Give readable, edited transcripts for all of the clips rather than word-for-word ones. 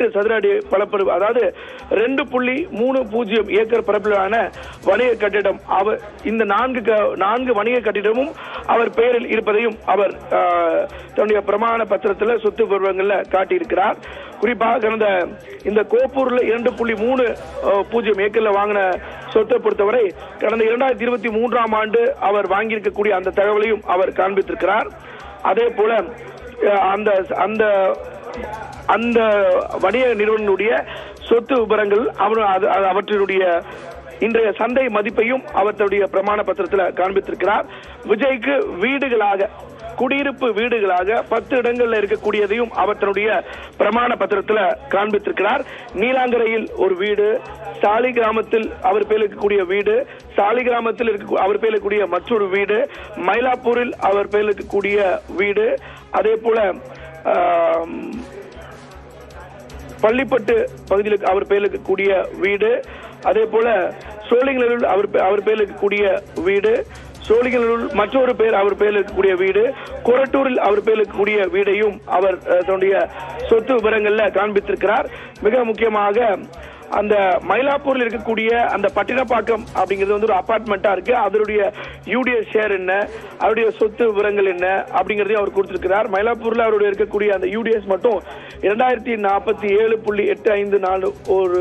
18 சதுர அடி பரப்பளவு, அதாவது 2.30 ஏக்கர் பரப்பளவான வணிக கட்டிடம் இந்த நான்கு வணிக கட்டிடமும் அவர் பெயரில் இருப்பதையும் அவர் தன்னுடைய பிரமாண பத்திரத்தில் சொத்து விவரங்கள்ல காட்டியிருக்கிறார். குறிப்பாக கடந்த இந்த கோப்பூர்ல 2.30 ஏக்கர்ல வாங்கின சொத்தை பொறுத்தவரை கடந்த 2023ஆம் ஆண்டு அவர் வாங்கியிருக்கக்கூடிய அந்த தகவலையும் அவர் காண்பித்திருக்கிறார். அதே போல அந்த வணிக நிறுவனங்களுடைய சொத்து விவரங்கள் அவற்றினுடைய இன்றைய சந்தை மதிப்பையும் அவர்களுடைய பிரமாண பத்திரத்தில் காண்பித்திருக்கிறார். விஜய்க்கு வீடுகளாக, குடியிருப்பு வீடுகளாக 10 இடங்கள்ல இருக்கக்கூடியதையும் அவர்களுடைய பிரமாண பத்திரத்தில் காண்பித்திருக்கிறார். நீலாங்கரையில் ஒரு வீடு, சாலி கிராமத்தில் அவர் பேர் இருக்கக்கூடிய வீடு, சாலி கிராமத்தில் அவர் பேர் இருக்கக்கூடிய மற்றொரு வீடு, மயிலாப்பூரில் அவர் பேர் இருக்கக்கூடிய வீடு, அதே போல பள்ளிப்பட்டு பகுதியில் அவர் பேர் இருக்கக்கூடிய வீடு, அதே போல சோழிங்கநல்லூர் அவர் பேர் இருக்கக்கூடிய வீடு, சோழிங்கநல்லூர் மற்றொரு பேர் அவர் பேர் இருக்கக்கூடிய வீடு, கொரட்டூரில் அவர் பேர் இருக்கக்கூடிய வீடையும் அவர் தன்னுடைய சொத்து விவரங்கள்ல காண்பித்திருக்கிறார். மிக முக்கியமாக அந்த மயிலாப்பூரில் இருக்கக்கூடிய அந்த பட்டினப்பாக்கம் அப்படிங்கிறது வந்து ஒரு அபார்ட்மெண்டா இருக்கு. அதனுடைய யூடிஎஸ் ஷேர் என்ன, அவருடைய சொத்து விவரங்கள் என்ன அப்படிங்கறதையும் அவர் கொடுத்திருக்கிறார். மயிலாப்பூர்ல அவருடைய இருக்கக்கூடிய அந்த யூடிஎஸ் மட்டும் 2047.854 ஒரு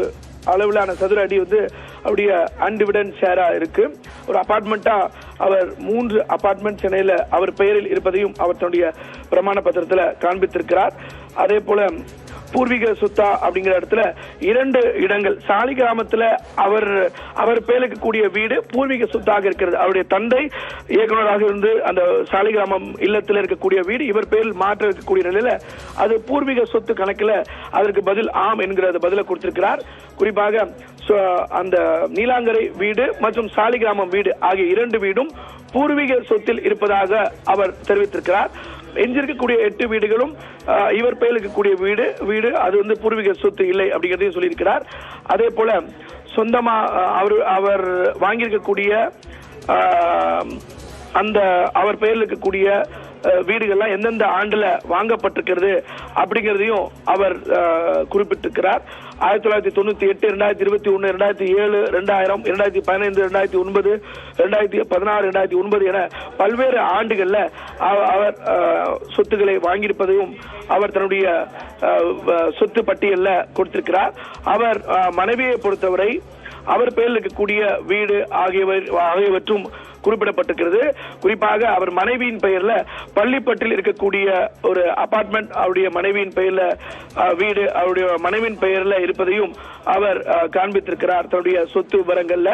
அளவிலான சதுர அடி வந்து அவருடைய அன்டிவிடென்ட் ஷேரா இருக்கு. ஒரு அபார்ட்மெண்டா அவர் 3 அபார்ட்மெண்ட் சென்னையில அவர் பெயரில் இருப்பதையும் அவர் தன்னுடைய பிரமாண பத்திரத்தில் காண்பித்திருக்கிறார். அதே போல பூர்வீக சொத்தா அப்படிங்கிற இடத்துல 2 இடங்கள், சாலி கிராமத்துல அவர் பேருக்கு கூடிய வீடு பூர்வீக சொத்தாக இருக்கிறது. அவருடைய தந்தை இயக்குநராக இருந்து அந்த சாலி கிராமம் இல்லத்தில் இருக்கக்கூடிய வீடு இவர் பேரில் மாற்ற இருக்கக்கூடிய நிலையில அது பூர்வீக சொத்து கணக்கில் அதற்கு பதில் ஆம் என்கிற பதிலை கொடுத்திருக்கிறார். குறிப்பாக அந்த நீலாங்கரை வீடு மற்றும் சாலி கிராமம் வீடு ஆகிய 2 வீடும் பூர்வீக சொத்தில் இருப்பதாக அவர் தெரிவித்திருக்கிறார். எஞ்சிருக்கக்கூடிய 8 வீடுகளும் இவர் பெயர் இருக்கக்கூடிய வீடு அது வந்து பூர்வீக சொத்து இல்லை அப்படிங்கறதையும் சொல்லியிருக்கிறார். அதே போல சொந்தமா அவர் வாங்கியிருக்கக்கூடிய அந்த அவர் பெயரில் இருக்கக்கூடிய வீடுகள்லாம் எந்தெந்த ஆண்டுல வாங்கப்பட்டிருக்கிறது அப்படிங்கறதையும் அவர் குறிப்பிட்டிருக்கிறார். 1998, 2021, 2007, 2000, 2015, 2009, 2016, 2009 என பல்வேறு ஆண்டுகள்ல அவர் சொத்துக்களை வாங்கியிருப்பதையும் அவர் தன்னுடைய சொத்து பட்டியல்ல கொடுத்திருக்கிறார். அவர் மனைவியை பொறுத்தவரை அவர் பெயரில் இருக்கக்கூடிய வீடு ஆகியவற்றும் குறிப்பிடப்பட்டிருக்கிறது. குறிப்பாக அவர் மனைவியின் பெயர்ல பள்ளிப்பட்டில் இருக்கக்கூடிய ஒரு அபார்ட்மெண்ட் அவருடைய மனைவியின் பெயர்ல வீடு அவருடைய மனைவியின் பெயர்ல இருப்பதையும் அவர் காண்பித்திருக்கிறார் தன்னுடைய சொத்து விவரங்கள்ல.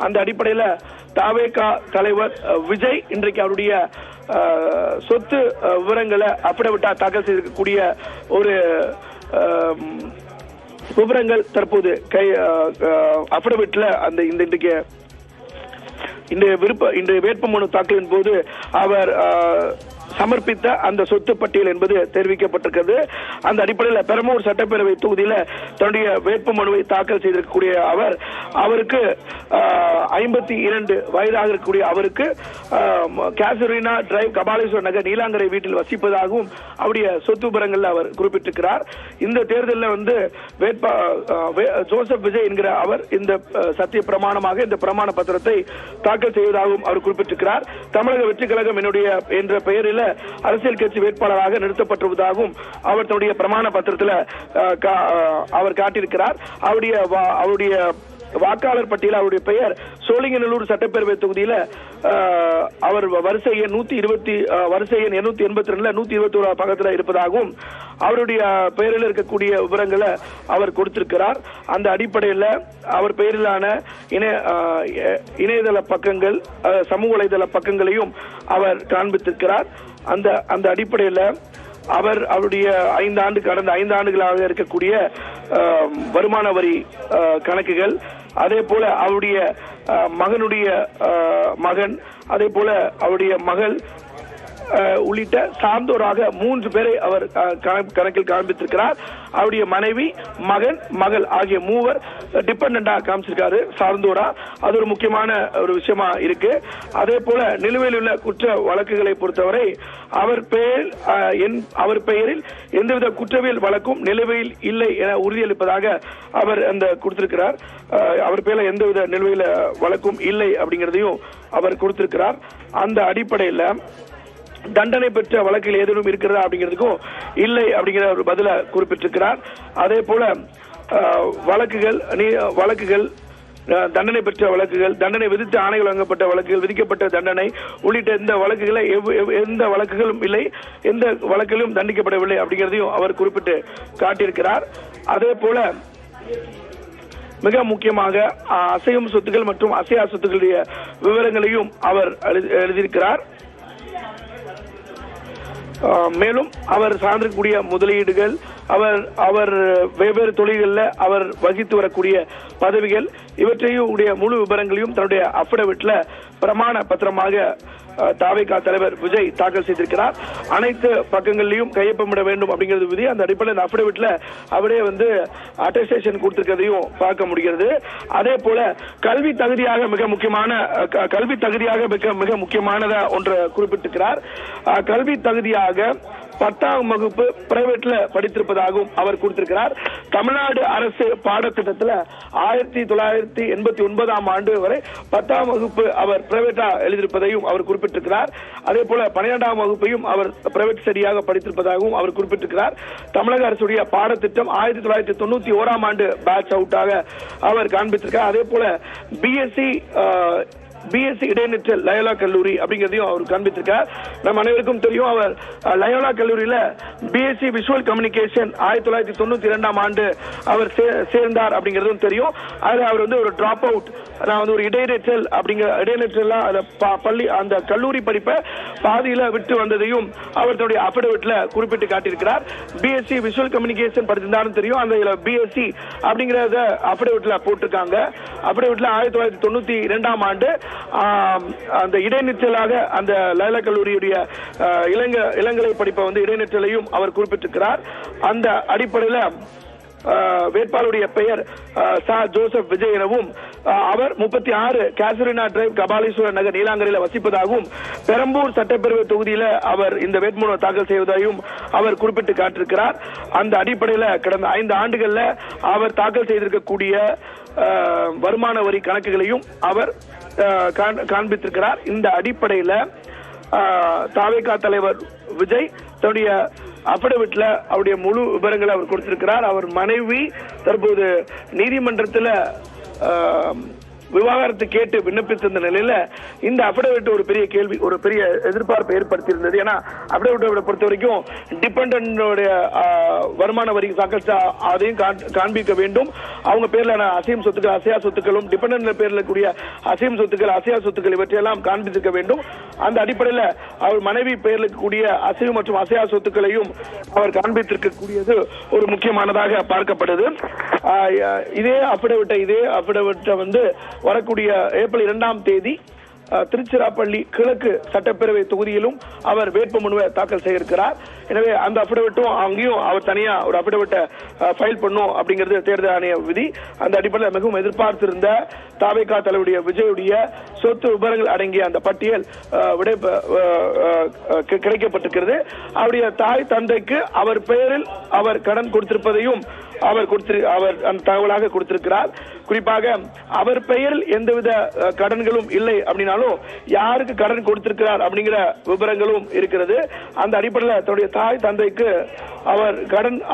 அந்த அடிப்படையில தாவேகா தலைவர் விஜய் இன்றைக்கு அவருடைய சொத்து விவரங்களை அபிடவிட்டா தாக்கல் செய்திருக்கக்கூடிய ஒரு விவரங்கள் தற்போது அபிடவிட்ல அந்த இன்றைய வேட்புமனு தாக்கலின் போது அவர் சமர்ப்பித்த அந்த சொத்து பட்டியல் என்பது தெரிவிக்கப்பட்டிருக்கிறது. அந்த அடிப்படையில் பெரம்பூர் சட்டப்பேரவை தொகுதியில தன்னுடைய வேட்புமனுவை தாக்கல் செய்திருக்கக்கூடிய அவருக்கு 52 வயதாக இருக்கக்கூடிய அவருக்கு கேசரினா டிரைவ், கபாலீஸ்வர் நகர், நீலாங்கரை வீட்டில் வசிப்பதாகவும் அவருடைய சொத்து விவரங்கள் அவர் குறிப்பிட்டிருக்கிறார். இந்த தேர்தலில் வந்து ஜோசப் விஜய் என்கிற அவர் இந்த சத்திய பிரமாணமாக இந்த பிரமாண பத்திரத்தை தாக்கல் செய்வதாகவும் அவர் குறிப்பிட்டிருக்கிறார். தமிழக வெற்றி கழகம் என்ற பெயரில் அரசியல் கட்சி வேட்பாளராக நிறுத்தப்பட்டிருப்பதாகவும் அவர் தன்னுடைய பிரமாண பத்திரத்தில் அவர் காட்டியிருக்கிறார். அவருடைய வாக்காளர் பட்டியல் அவருடைய பெயர் சோழிங்கநல்லூர் சட்டப்பேரவை தொகுதியில அவர் வரிசை எண் 282 121 பக்கத்தில் இருப்பதாகவும் அவருடைய பெயரில் இருக்கக்கூடிய விவரங்களை அவர் கொடுத்திருக்கிறார். அந்த அடிப்படையில் அவர் பெயரிலான இணையதள பக்கங்கள், சமூக வலைதள பக்கங்களையும் அவர் காண்பித்திருக்கிறார். அந்த அடிப்படையில் அவருடைய கடந்த 5 ஆண்டுகளாக இருக்கக்கூடிய வருமான வரி கணக்குகள், அதே போல அவருடைய மகன், அதே போல அவருடைய மகள் உள்ளிட்ட சார்ந்தோராக 3 பேரை அவர் கணக்கில் காண்பித்திருக்கிறார். அவருடைய மனைவி, மகன், மகள் ஆகிய 3 டிபெண்டா காமிச்சிருக்காரு சார்ந்தோரா. அது ஒரு முக்கியமான ஒரு விஷயமா இருக்கு. அதே போல நிலுவையில் உள்ள குற்ற வழக்குகளை பொறுத்தவரை அவர் பெயரில் எந்தவித குற்றவியல் வழக்கும் நிலுவையில் இல்லை என உறுதியளிப்பதாக அவர் அந்த கொடுத்திருக்கிறார். அவர் பேர்ல எந்தவித நிலுவையில வழக்கும் இல்லை அப்படிங்கிறதையும் அவர் கொடுத்திருக்கிறார். அந்த அடிப்படையில் தண்டனை பெற்ற வழக்கில் ஏதேனும் இருக்கிறதா அப்படிங்கிறதுக்கும் இல்லை அப்படிங்கிற ஒரு பதில குறிப்பிட்டிருக்கிறார். அதே போல வழக்குகள் தண்டனை பெற்ற வழக்குகள், தண்டனை விதித்து ஆணைகள் வழங்கப்பட்ட வழக்குகள், விதிக்கப்பட்ட தண்டனை உள்ளிட்ட எந்த வழக்குகளும் இல்லை, எந்த வழக்கிலும் தண்டிக்கப்படவில்லை அப்படிங்கிறதையும் அவர் குறிப்பிட்டு காட்டியிருக்கிறார். அதே போல மிக முக்கியமாக அசையும் சொத்துக்கள் மற்றும் அசையா சொத்துக்களுடைய விவரங்களையும் அவர் எழுதியிருக்கிறார். மேலும் அவர் சார்ந்திருக்கக்கூடிய முதலீடுகள், அவர் வெவ்வேறு தொழில்களில் அவர் வகித்து வரக்கூடிய பதவிகள், இவற்றையும் முழு விவரங்களையும் தன்னுடைய அஃபிடவிட்ல பிரமாண பத்திரமாக தாவேகா தலைவர் விஜய் தாக்கல் செய்திருக்கிறார். அனைத்து பக்கங்களிலும் கையொப்பமிட வேண்டும் அப்படிங்கிறது விதி. அந்த அடிப்படையில் அஃபிடவிட்ல அவரே அட்டஸ்டேஷன் கொடுத்திருக்கிறதையும் பார்க்க முடிகிறது. அதே போல கல்வி தகுதியாக மிக முக்கியமானதா ஒன்று குறிப்பிட்டிருக்கிறார். கல்வி தகுதியாக 10ஆம் வகுப்பு பிரைவேட்ல படித்திருப்பதாகவும் அவர் கொடுத்திருக்கிறார். தமிழ்நாடு அரசு பாடத்திட்டத்தில் 1989ஆம் ஆண்டு வரை 10ஆம் வகுப்பு அவர் பிரைவேட்டா எழுதியிருப்பதையும் அவர் குறிப்பிட்டிருக்கிறார். அதே போல 12ஆம் வகுப்பையும் அவர் பிரைவேட் ஸ்டடியாக படித்திருப்பதாகவும் அவர் குறிப்பிட்டிருக்கிறார். தமிழக அரசுடைய பாடத்திட்டம் 1991ஆம் ஆண்டு பேட்ச் அவுட்டாக அவர் காண்பித்திருக்கிறார். அதே போல பிஎஸ்சி இடைநிற்றல் லயோலா கல்லூரி அப்படிங்கிறதையும் அவர் காண்பித்திருக்கார். நம்ம அனைவருக்கும் தெரியும், அவர் லயோலா கல்லூரியில பிஎஸ்சி விஷுவல் கம்யூனிகேஷன் 1992ஆம் ஆண்டு அவர் சேர்ந்தார் அப்படிங்கிறதும் தெரியும். அதுல அவர் ஒரு டிராப் அவுட், நான் ஒரு இடைநிற்றல் பள்ளி அந்த கல்லூரி படிப்பை பாதியில விட்டு வந்ததையும் அவர் தன்னுடைய அஃபிடவிட்ல குறிப்பிட்டு காட்டியிருக்கிறார். பிஎஸ்சி விஷுவல் கம்யூனிகேஷன் படித்திருந்தாலும் தெரியும், அந்த பிஎஸ்சி அப்படிங்கறத அஃபிடவிட்ல போட்டிருக்காங்க. அஃபிடவிட்ல 1992ஆம் ஆண்டு அந்த இடைநிற்றலாக அந்த லயோலா கல்லூரியுடைய இளங்கலை படிப்பை இடைநிற்றலையும் அவர் குறிப்பிட்டிருக்கிறார். அந்த அடிப்படையில் வேட்பாளருடைய பெயர் ஜோசப் விஜய் எனவும் அவர் 36 கேசரினா டிரைவ், கபாலீஸ்வரர் நகர், நீலாங்கரையில் வசிப்பதாகவும் பெரம்பூர் சட்டப்பேரவை தொகுதியில் அவர் இந்த வேட்புமனு தாக்கல் செய்வதாகவும் அவர் குறிப்பிட்டு காட்டியிருக்கிறார். அந்த அடிப்படையில் கடந்த 5 ஆண்டுகள்ல அவர் தாக்கல் செய்திருக்கக்கூடிய வருமான வரி கணக்குகளையும் அவர் காண்பித்திருக்கிறார். இந்த அடிப்படையில் தாவேகா தலைவர் விஜய் தன்னுடைய அஃபிடவிட்ல அவருடைய முழு விவரங்களை அவர் கொடுத்திருக்கிறார். அவர் மனைவி தற்போது நீதிமன்றத்தில் விவாகரத்து கேட்டு விண்ணப்பித்திருந்த நிலையில இந்த அஃபிடவிட் ஒரு பெரிய எதிர்பார்ப்பை ஏற்படுத்தியிருந்தது. ஏன்னா அஃபிடவிட்டை பொறுத்த வரைக்கும் டிபெண்டன்டோடைய வருமான வரி தாக்கல் அதையும் காண்பிக்க வேண்டும். அவங்க பேர்ல அசையும் சொத்துக்கள், அசையா சொத்துக்களும், டிபெண்டன்ட் பேர்ல கூடிய அசையும் சொத்துக்கள், அசையா சொத்துக்கள் இவற்றையெல்லாம் காண்பித்திருக்க வேண்டும். அந்த அடிப்படையில் அவர் மனைவி பெயர்ல கூடிய அசையும் மற்றும் அசையா சொத்துக்களையும் அவர் காண்பித்திருக்கக்கூடியது ஒரு முக்கியமானதாக பார்க்கப்படுது. இதே அஃபிடவிட்டை வரக்கூடிய ஏப்ரல் 2ஆம் தேதி திருச்சிராப்பள்ளி கிழக்கு சட்டப்பேரவை தொகுதியிலும் அவர் வேட்புமனுவை தாக்கல் செய்திருக்கிறார். எனவே அந்த அஃபிடவிட்டும் அங்கேயும் அவர் தனியா ஒரு அஃபிடவிட்டை ஃபைல் பண்ணும் அப்படிங்கிறது தேர்தல் ஆணைய விதி. அந்த அடிப்படையில் மிகவும் எதிர்பார்த்திருந்த தாவேகா தலைவருடைய விஜயுடைய சொத்து விவரங்கள் அடங்கிய அந்த பட்டியல் கிடைக்கப்பட்டிருக்கிறது. அவருடைய தாய் தந்தைக்கு அவர் பெயரில் அவர் கடன் கொடுத்திருப்பதையும் அவர் அந்த தகவலாக கொடுத்திருக்கிறார். குறிப்பாக அவர் பெயரில் எந்தவித கடன்களும் இல்லை அப்படின்னாலும் யாருக்கு கடன் கொடுத்திருக்கிறார் அப்படிங்கிற விவரங்களும் இருக்கிறது. அந்த அடிப்படையில் தன்னுடைய தாய் தந்தைக்கு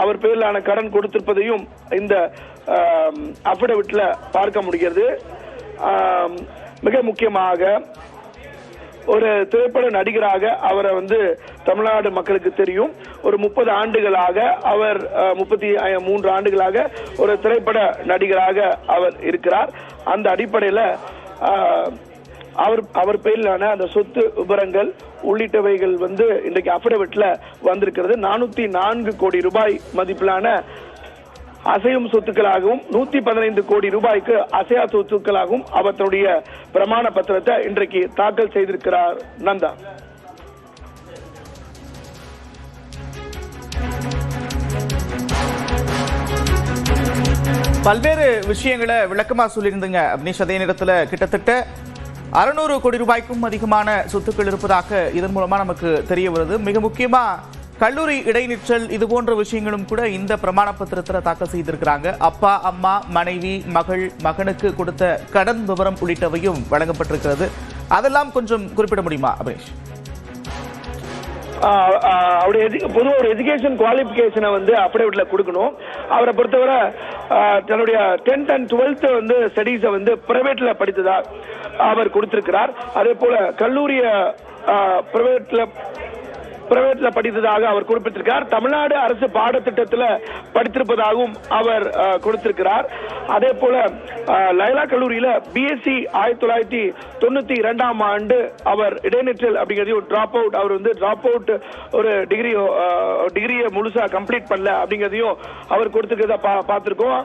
அவர் பெயரிலான கடன் கொடுத்திருப்பதையும் இந்த அஃபிடவிட்ல பார்க்க முடிகிறது. மிக முக்கியமாக ஒரு திரைப்பட நடிகராக அவரை தமிழ்நாடு மக்களுக்கு தெரியும். ஒரு 30 ஆண்டுகளாக அவர் 33 ஆண்டுகளாக ஒரு திரைப்பட நடிகராக அவர் இருக்கிறார். அந்த அடிப்படையில் அவர் பெயரிலான அந்த சொத்து விவரங்கள் உள்ளிட்டவைகள் இன்றைக்கு அஃபிடவிட்ல வந்திருக்கிறது. 404 கோடி ரூபாய் மதிப்பிலான அசையும் சொத்துக்களாகவும் 115 கோடி ரூபாய்க்கு அசையா சொத்துக்களாகவும் அவர் தன்னுடைய பிரமாண பத்திரத்தை இன்றைக்கு தாக்கல் செய்திருக்கிறார். நந்தா. பல்வேறு விஷயங்களை விளக்கமா சொல்லியிருந்தீங்க அப்னீஷ். அதே நேரத்தில் கிட்டத்தட்ட 600 கோடி ரூபாய்க்கும் அதிகமான சொத்துக்கள் இருப்பதாக இதன் மூலமா நமக்கு தெரிய வருது. மிக முக்கியமா கல்லூரி இடைநிற்றல் இது போன்ற விஷயங்களும் கூட இந்த பிரமாண பத்திரத்தில் தாக்கல் செய்திருக்கிறாங்க. அப்பா, அம்மா, மனைவி, மகள், மகனுக்கு கொடுத்த கடன் விவரம் உள்ளிட்டவையும் வழங்கப்பட்டிருக்கிறது. அதெல்லாம் கொஞ்சம் குறிப்பிட முடியுமா அபினேஷ்? அவருடைய பொதுவாக ஒரு எஜுகேஷன் குவாலிபிகேஷனை வந்து அப்டேட்ல கொடுக்கணும். அவரை பொறுத்தவரை தன்னுடைய 10th and 12th வந்து ஸ்டடீஸை வந்து பிரைவேட்ல படித்ததா அவர் கொடுத்திருக்கிறார். அதே போல கல்லூரிய பிரைவேட்ல படித்ததாக அவர் குறிப்பிட்டிருக்கிறார். தமிழ்நாடு அரசு பாடத்திட்டத்தில் படித்திருப்பதாகவும் அவர் கொடுத்திருக்கிறார். அதே போல லைலா கல்லூரியில பிஎஸ்சி 1992ஆம் ஆண்டு அவர் இடைநிற்றல் அப்படிங்கிறதையும் டிராப் அவுட், அவர் வந்து டிராப் அவுட் ஒரு டிகிரியை முழுசா கம்ப்ளீட் பண்ணல அப்படிங்கிறதையும் அவர் கொடுத்திருக்கிறத பார்த்திருக்கோம்.